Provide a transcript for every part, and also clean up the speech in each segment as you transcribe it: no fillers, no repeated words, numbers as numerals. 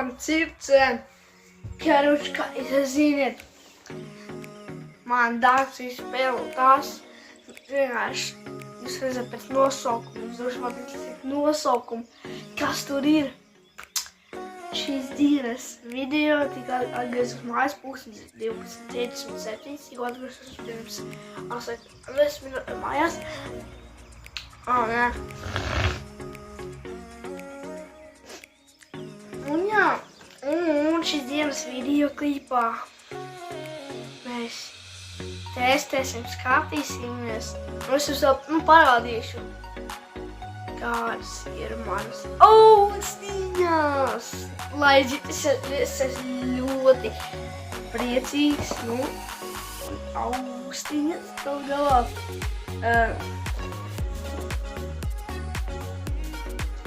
un circen. Karuč, kā jūs ziniet, man dārgs izspēle tās. Vienkārši, jūs redzat pēc nosaukumu, jūs droši man pēc nosaukumu, kas tur ir. Šīs dienas video tika atgriezos mājas pulkstenis 12:37, tikko atgriezos pirms 8 minūtēm mājās. Nē. Un jā, un šīs dienas video klipā mēs testēsim, skatīsimies. Un es jums vēl parādīšu, kādas ir manas austiņas. Lai es esmu ļoti priecīgs, austiņas tev galā.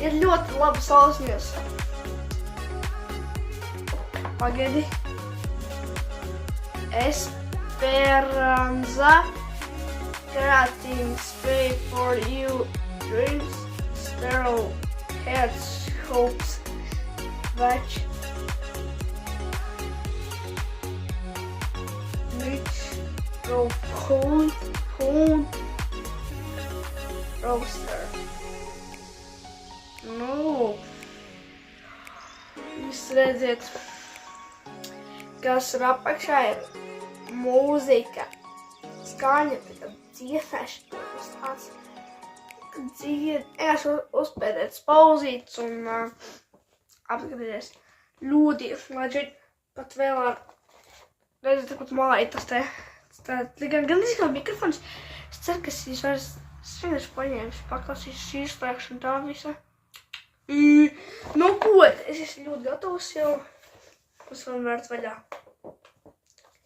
Ir ļoti labas austiņas. Pagaidi. Esperanza Keratin Spray for You Dreams Sterile Heads Hopes Watch Microphone Roaster. Jūs redziet, kas ir apakšā ir mūzika, skaņa, dziedāšanas tāds, es uzspēdēt pauzītes un apskatīties ļoti, lai šeit pat vēl ar, redziet, pat malā ir tas gan izskatās mikrofons, es ceru, ka es vairs vienkārši paņēmuši, paklausīšu šīs priekš un tā visa. Ko, es esmu ļoti gatavs jau, es varu vērt vaļā.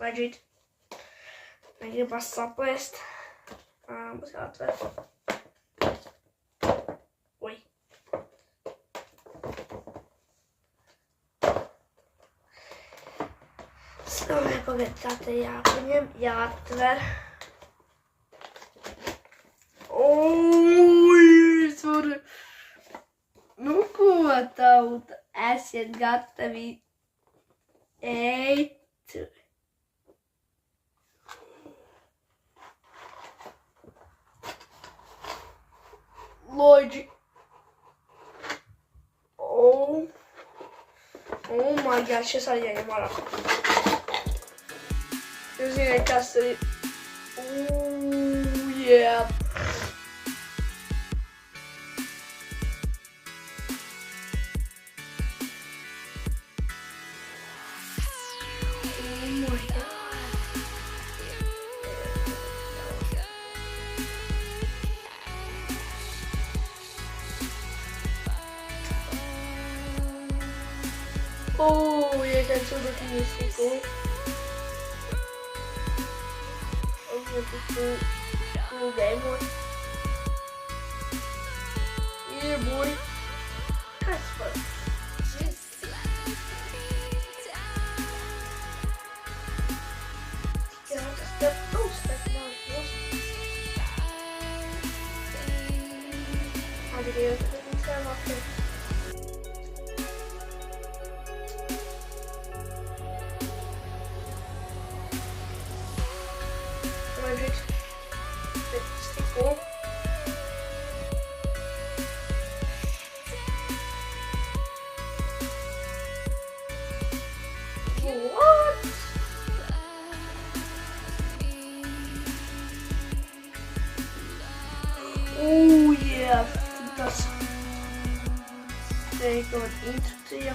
Leģīt. Negribas saplēst. Būs jāatver. Oi. Pagaid, tā te jāpaņem, jāatver. Es varu. Ko tauta, esiet gatavi eit. Loģi. Oh my god, šis arī jāņem ārā. Jūs ziniet, kas tur ir. Yeah. Я хочу быть мистером. Вот это геймой. И бой. Каспар. Я это просто могу. Андрей, это не самое. What? Oh yeah, tas te ir kaut kāda instrukcija.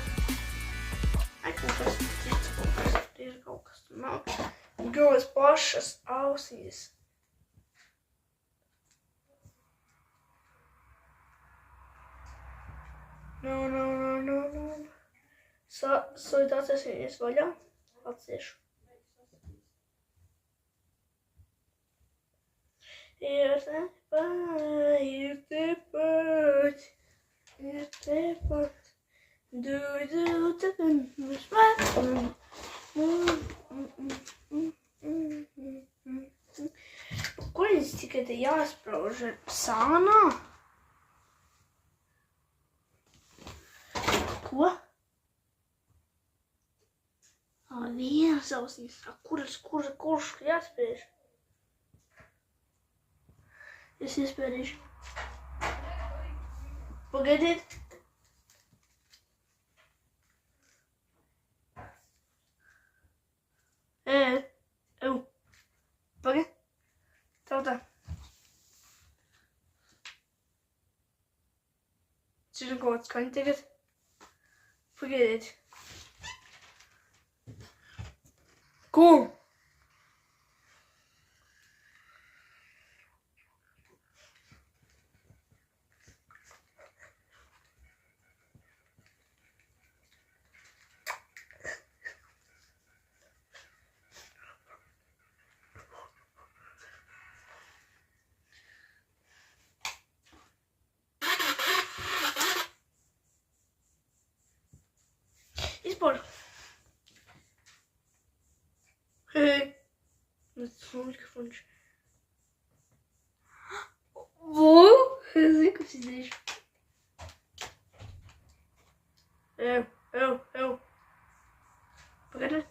Kaut kas cits, kaut kas tur nav. Galvenais pašas ausīs. No. Solitācijas viņas vaļā. Atsiešu. Ir tepat. Kur viņas tikai te jāsprauž sānā? Ko? Vienas ausīs. Kurš jāspiež? Es iespēdīšu. Pagaidiet. Pagaid. Tautā. Dzirdu kaut kāds skaņa tagad. Pagaidiet. Ko? Izpauž. Hei. Tas mikrofons. Vo? Es zinu, kas izdarīšu. Ew. Pagaidiet.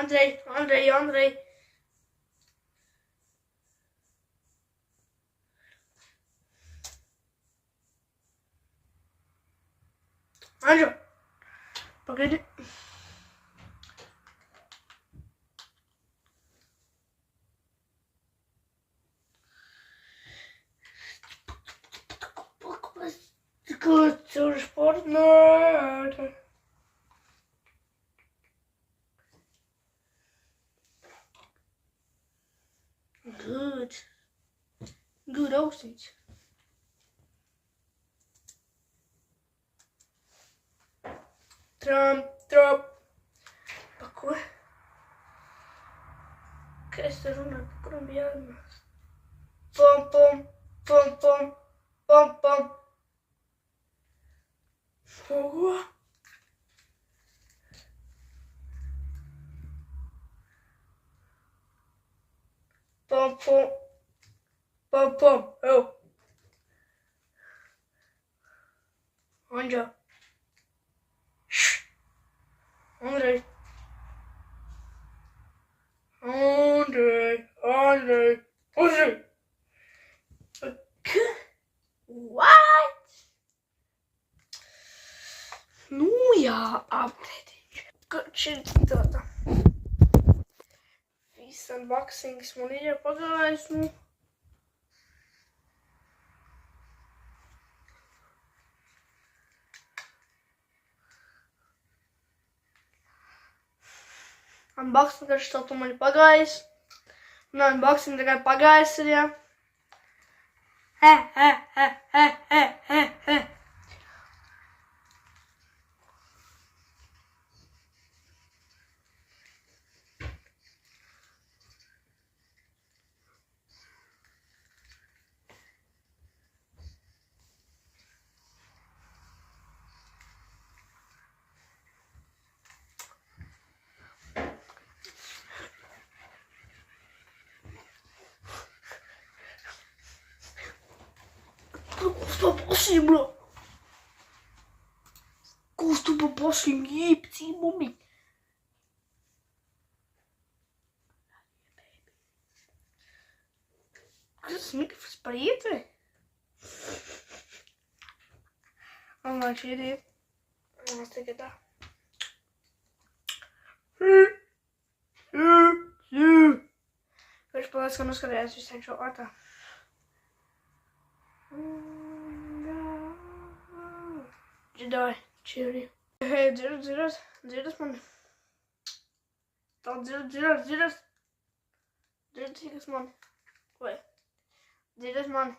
Andrej. Anjo. Pagaidiet. Kultūras partneri. Good ausīs. Trump. Pa ko? Kā es te runāju? Pa kuram bija jārunā? Pom. Ko? Pom. Ew. Anjo. Andrej. What? Nu jā, apgrēdiņš. Šeit tāda. Viss unboxings man ir jau pagājis, nu. Unboxing ar štātu man ir pagājis. Un unboxing tikai pagājis ir, jā. Kostu popasim, jebci, mami. Kas tas mikrofons par ietver? Man vajag šī ir. Es tikai tā. Viņš palēc, ka noskatījās visiem šo ārtā. Džidāji, čīri. Hei, dzirdas mani. Tā dzirdas. Dzirdas mani. Vai? Dzirdas mani.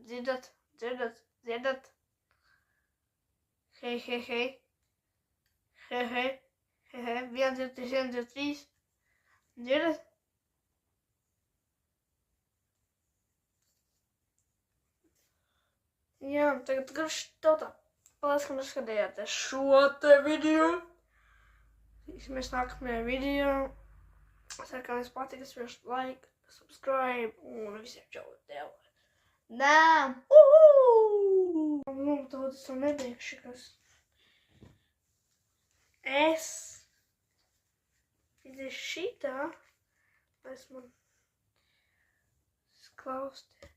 Dzirdat. Hei. 1, 2, 3. Dzirdat? Jā, tagad garš tautā. Paldies, ka noskatījāties šo te video. Tiksimies nākamajā video. Ceru, ka jums patīk, es vienkārši like, subscribe un visiem čau. Nē. Nu, tad es to nebeigšu, kas. Es. ఇది šitā. Es man sklausti.